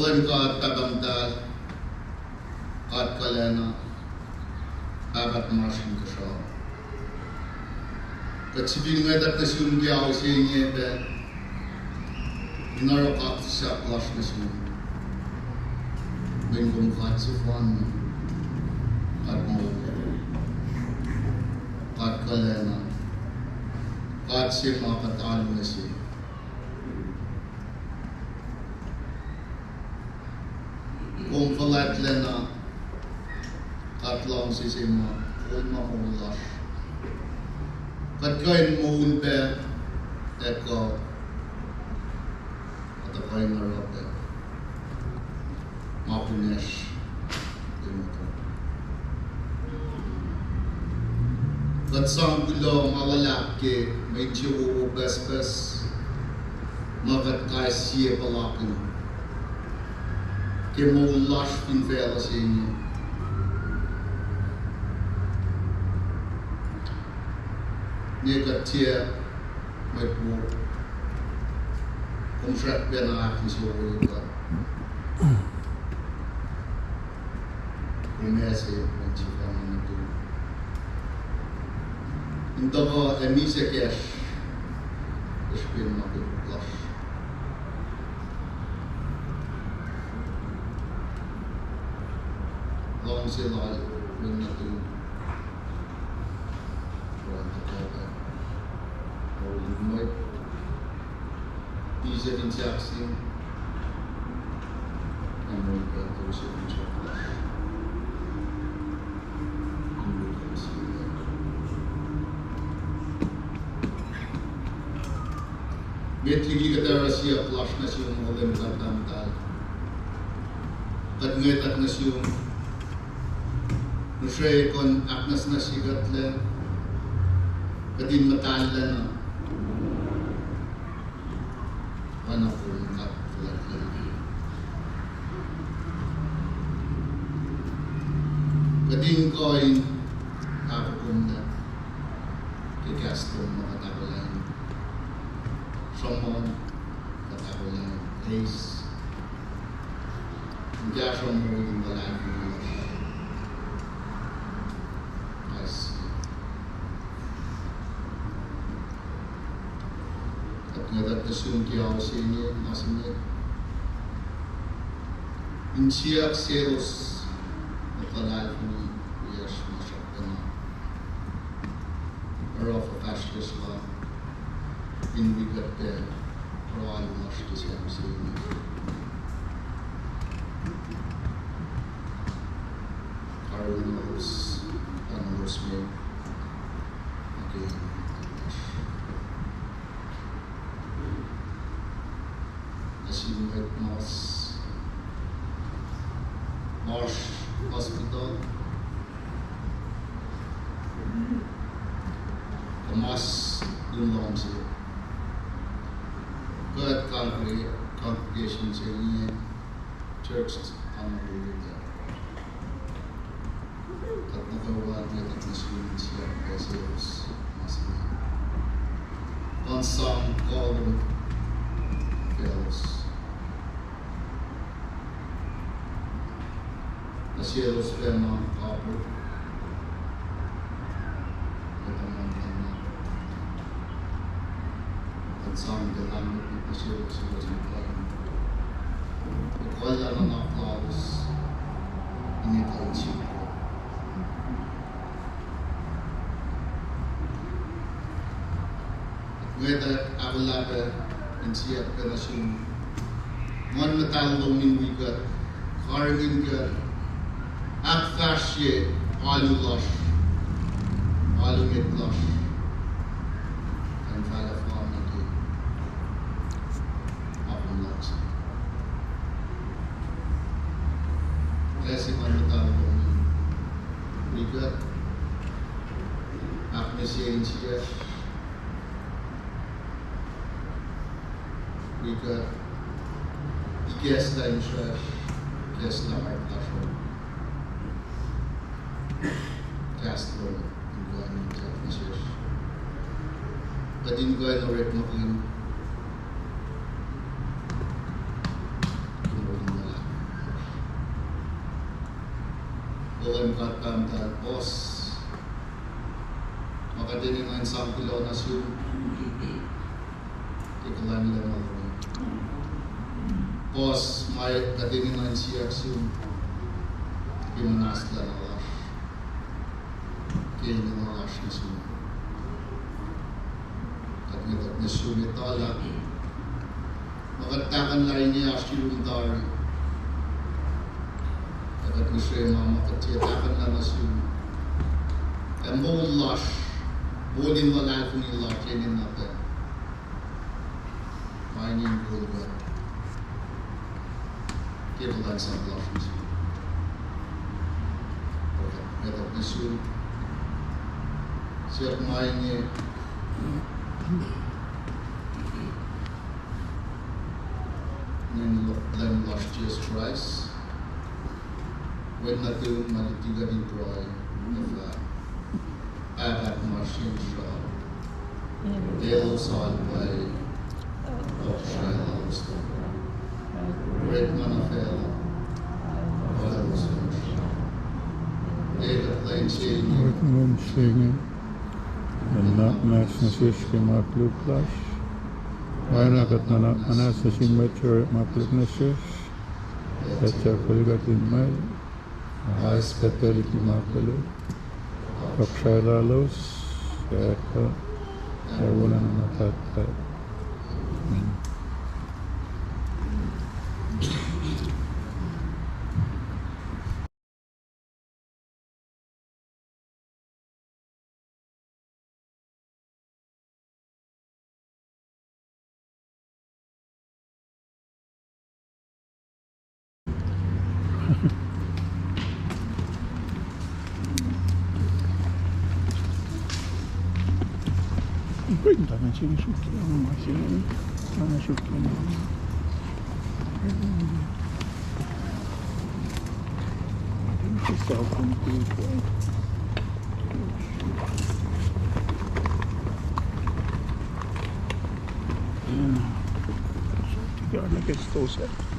Nolan ka tagamdal, kat kalena, agat marshin ka siya. Katsibing nga dat na siyong giyaw siya niya be, inarokak siya klash na siya. Bingkong kat si Juan, kat mo, kat kalena, kat siya makatalo na siya. Kung kalat lena, kat lang si Sima, kung makulas. Kat kain mo ulbe, eko, at ako'y narape. Mapunesh, dito. Kat sang gulo, mawalak ke, may tiyo bes-bes, magat kay siya palakin. Ke mo ulas pinvela sa inyo. Nega tia may po kung siya na aking suwag ka umese ang chifa mo na ito hindi ko emise cash ispin mo ko plus long sila rin na ito nooit diese interaktie en nooit tussen ons opgelegd. Metri kata Rusia kelas nasional oleh bertahun-tahun. Tadngetak nasional, Rusia kon aknas nasigat le, kadin matala na. Anak ko kat fulat. Kadin koin ako kumda kikastom makatakulan. Someone katakulan ace. Hindi siya mo yung balagi mo. Ngadat na siyong kiyaw siya niya, nasimit. Insiyak seros na kalal ni Yesh masyakta na. Araw fa kashless la, inbigat de, rawal masyakta siya niya. Karun knows, knows me. Okay. Achievement Marsh Hospital, Marsh Dunlom se, good congregation se niye, church anadolu'da, tatnakawa niya tatnasunin siya kasi masaya. Konsang kolum fellows. Nasielos pema kapo teman-teman at sang dalam nasielos sila sa kain wala ng applause initan siya ngayta ako labe insiyat ka na siyang man natalong minwigat karingin ka Akfasye alulash, alumitlash, and falafel nati, apulax. Kasi manutang kami, bigat, aknesiyensya, bigat, ikes na insyash, ikes na martasyon. Castro ingguan Texas. Kadin ingguan orek makin. Ingguan Murat Pamtal, Boss, Makadini ng Isang Pilonas yung Tikulan nila mga Boss, may kadini ng Siyaks yung Pimanasla na lash. Kaya yung mga lash na sumo. At na sumitala. Makatakan lain niya Ashilundar. At gusto yung mga makatiyatakan na nasumo. And more lush. Bolin wala kung yung lush. Yan yung natin. Main yung gulga. Kaya lang sa lush na sumo. At gusto siya kumain niya ng lush Jesus Christ. When natin malitiga din Troy, apat machine shop, Dale Salt by Shia Lamston, Red Manafel, David Lane Shane, Rhythm singing. En nacht nasiski makluk lash. Ainakat na anasasin mature makluk nasis. Etcha kulgatin may. Ahas katolik makluk. Kapshalalos. Kaya wala na natatay. Cuenta, me sigue sufriendo, me sigue sufriendo. Está com tudo. Olha que estou certo.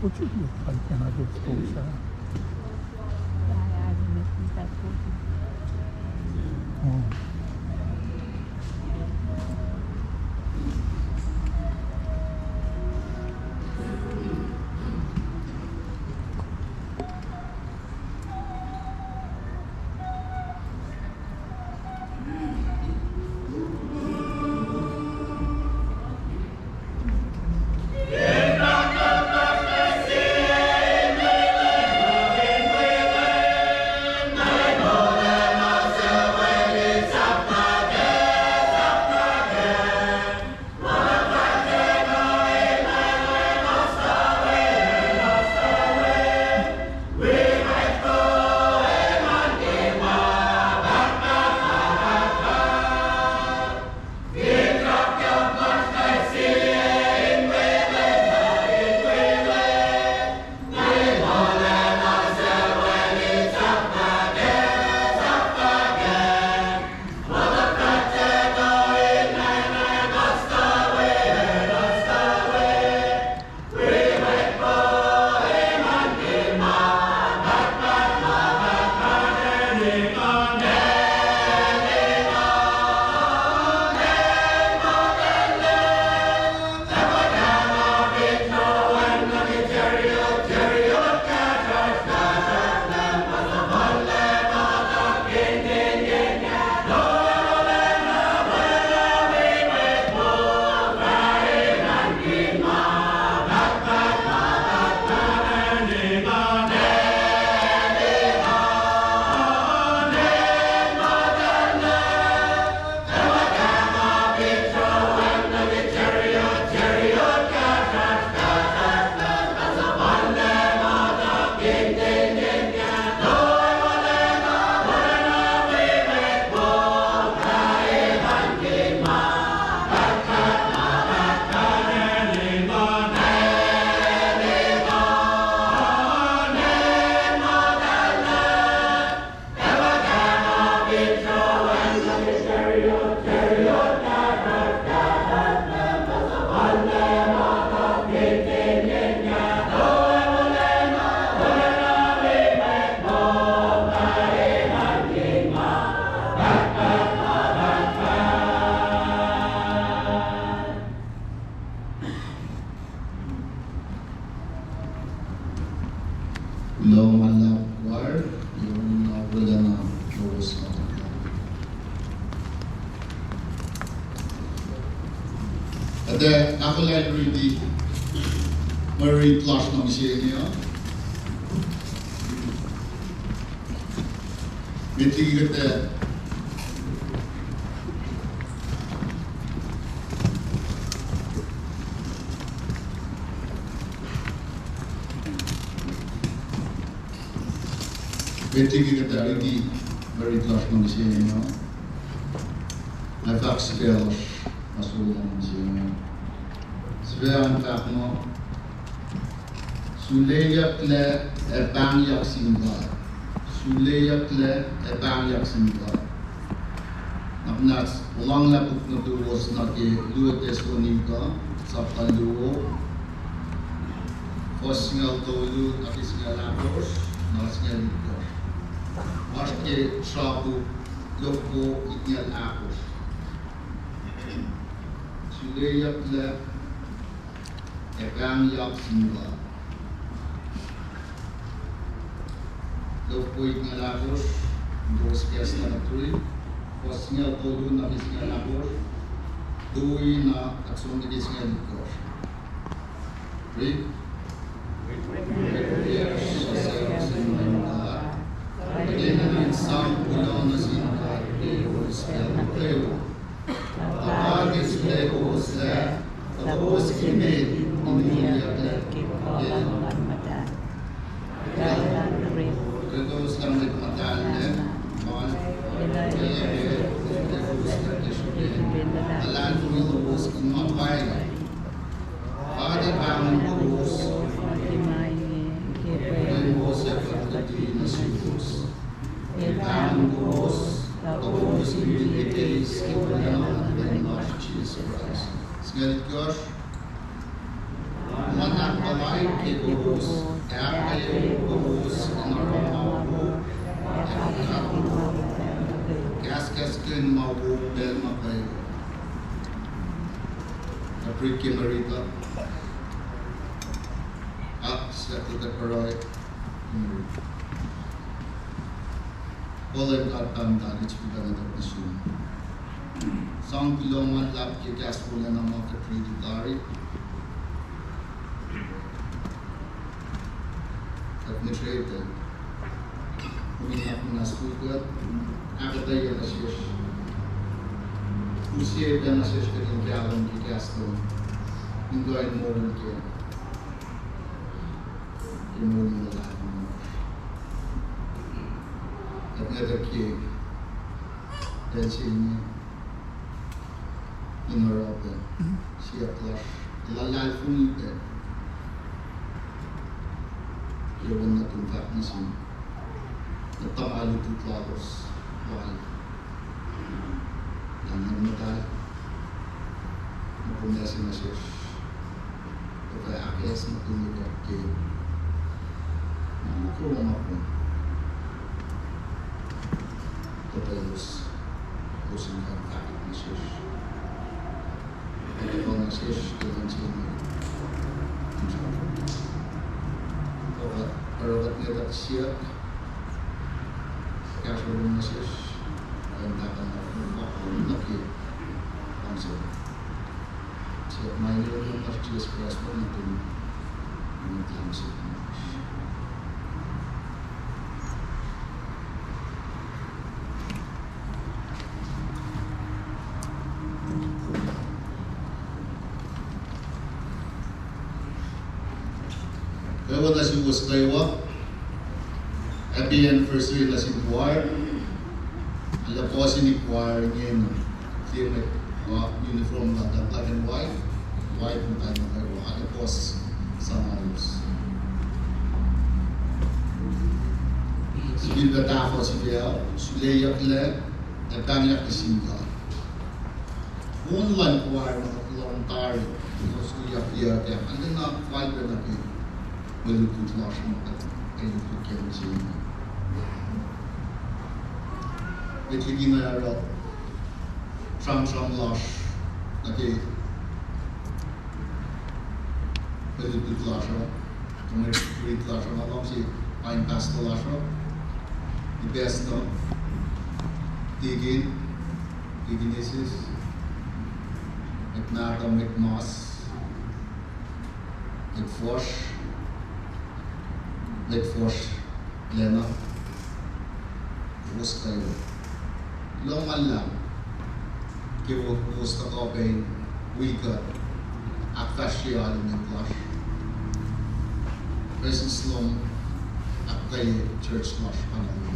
Poczuli kalkę na dyskusję. Long Allah Akbar, yung wala na buwas na. At ako lang really Marie Plush ng siya niya. Meeting kita Meeting kita really Marie Plush ng siya niya. Nagkakasipel masulang ng siya niya. Swean tak mo Suleyak le bangyak simba. Suleyak le bangyak simba. Naknas ulang la puk na tuwas na ke luat eskonika sa paluo. Fosngal tolu akisngal akos nasngal ikos. Maske shabu loko ikngal akos. Suleyak le bangyak simba. Lopoy nga lagos, dos kes na natuloy, was nga todo na kis nga lagos, duwi na akson na kis nga lagos. Read? Yes, sa sayo sa mga mga. Pagay na rin sa ulang na sinka, Deus el Pleo. Apagis Pleo sa, tapos kimid, umiyak na kipawang armada. Dalang rin. Those lang nagmatalan on alam mo yung kumapay Father Bang Cruz mo sa pagdating na siyos Bang Cruz tapos ibigay sa wala ng Lord Jesus Christ. Ngalit Gosh Manak balay kibus, Eke bubus, Naramabu, Kaskin Mabu, Belmapay, Apriki Marita, Settle the Paroy, Poland Katam Danich Pidana Pishun. Sang Pilongan Lab Kikas Pula Nama Katridi Dari. Administrator. Umiyak na sugat. Akatay na siya. Usiya na siya kanyang kayang kikas to. Hindi ay mo rin kaya. Imunin na lahat mo. At nadaki. Dahil siya niya. Inorote. Siya clash. Lalal funite. Iwan na tuntak na siya. Natamalo tutlalos. Wal. Yang namatay. Napunesi na siya. Kaya akes na tumigat kayo. Namukulang ako. Katalos. Kusing ka kakit na siya. Kaya ko na siya. Kailan siya na. Paragat niya siya. Kaya na siya. Kaya nakakang ako laki. Ang siya. Siya may nilagyan na siya sa press mo nito. Ang naglang siya. Kaya na si Bus Kaywa, happy anniversary na si Choir. Alam po si ni Choir niya yung uniform na black and white na tayo na kayo. Alam po sa Marius. Si Bilba Tafo si Biel, si Leia Kle, nagkangyak ni Singa. Kung lang Choir na voluntary, because uyak-iyak yan, ano na fiber na kayo. Malupit lang siya malupit kayo siya. Itligi na yara Trump lash na kayo malupit lang siya. Kung may fruit lang siya, malam si pine pasta lang siya. The best no? Tiginesis, McNata, McMoss, McFosh, Lena, Bus kayo. Longan lang, kiwo bus ka kopay, wika, akfasya alam ng clash. Presence long, akay church clash panalo.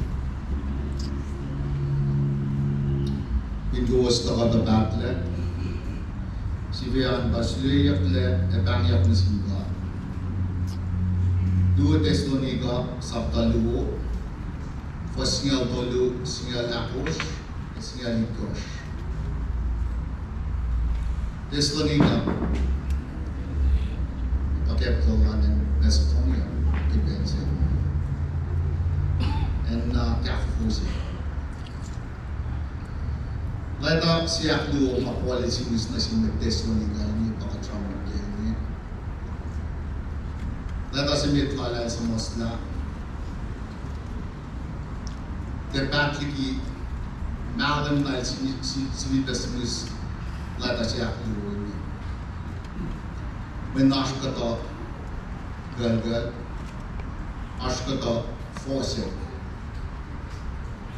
Pinduwas ka ka na baklet, si Vian Basuliyak le, ebangyak na simba. Dua Tesalonika Sabtaluo, Singal Tolu, Singal Akos, Singal Nikos. Tesalonika, the capital in Macedonia, depends and Kafusi. Later, siya Luo makuha si Miss na si Tesalonika, hindi pa ka-trauma kayo. Later, si Mitwala sa Mosla. Der Patrick Malden als Sweetbestimus later siya Luo. When Ashkata Galgal, Ashkata Fawcett,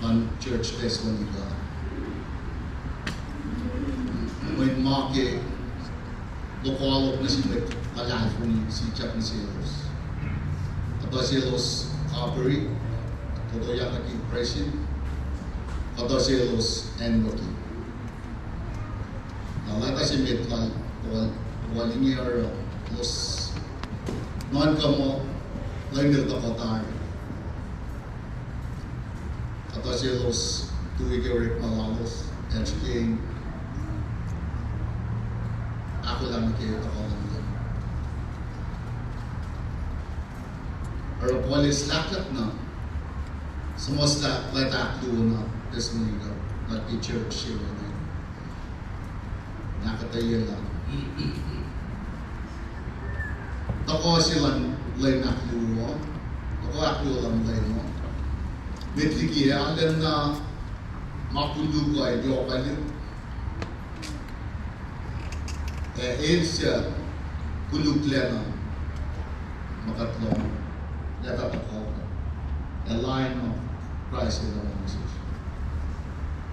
on Church Thessalonica. When Marke, lokal na si Malafon, si Chuck Niselos. Ato Selos Coppery, ato yung naging president, ato Selos Enroki. Nalata si Metlal, waling year, los non-kamo, lang nil takotar. Ato Selos, tuwig Eric Malalos, HK, ako lang nakita ko lang din. or a police laklak na. Sumosla lataklo na. This nigga, not the church sila na. Nakatayo lang. Tako silang lay naklo mo. Tako aklo lang lay mo. Metriki alam na mapundu ko ay diyo kayo. Siya kulog lena makatlong yatatakok. A line of Christ in the message.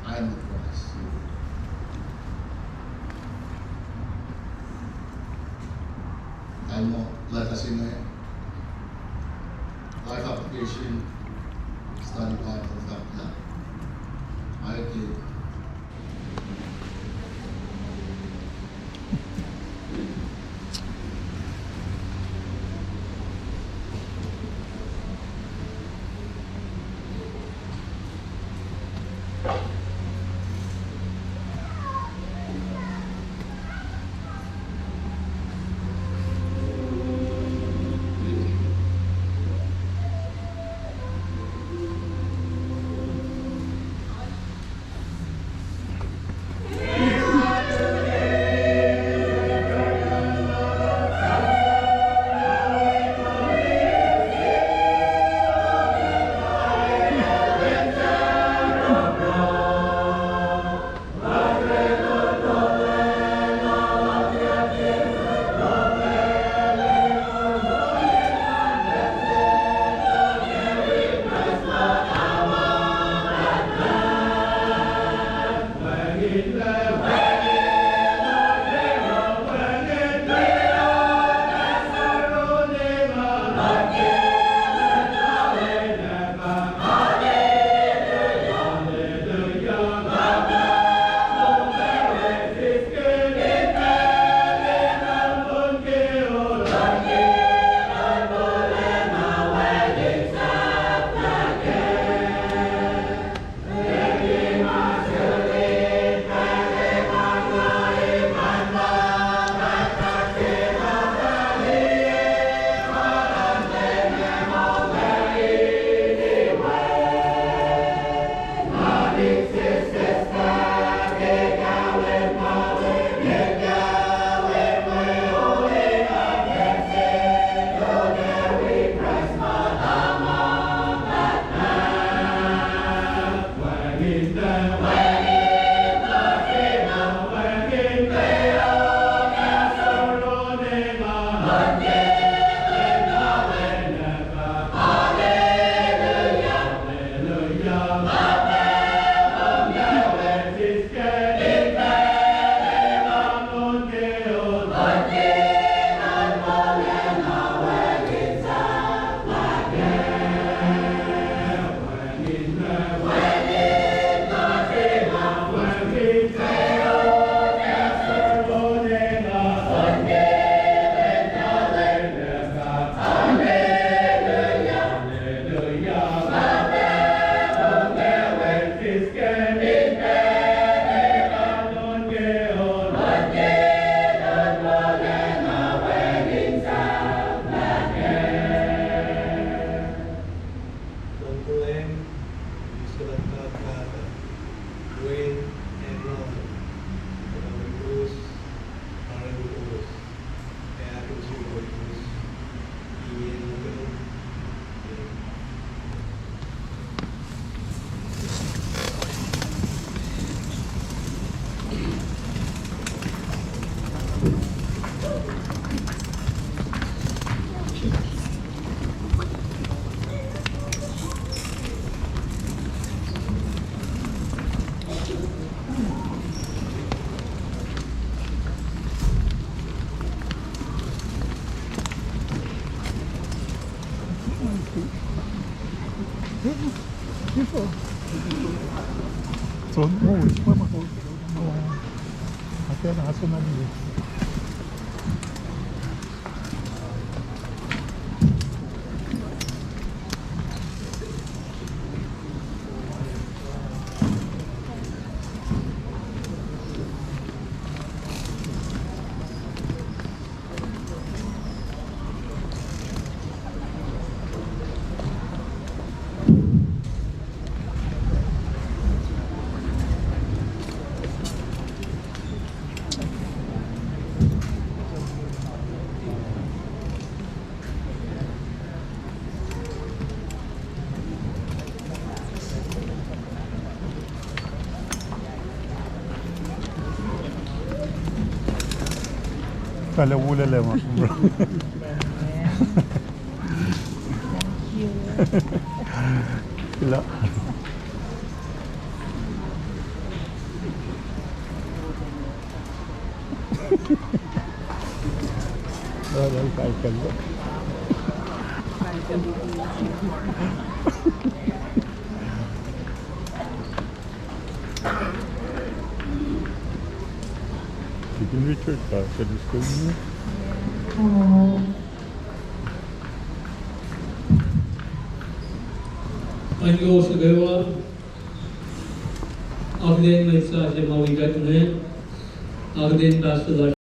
I am the Christ. Alam mo, latasin na yan. Life application, study Bible, na. I agree. Até racionalidade. Kala ulala mo. Sila. Walang cycle ba? Bugün Richard arkadaşlar mı? Anyo Sagawa, Agden Maisa Jamawi Gatne, Agden Pastor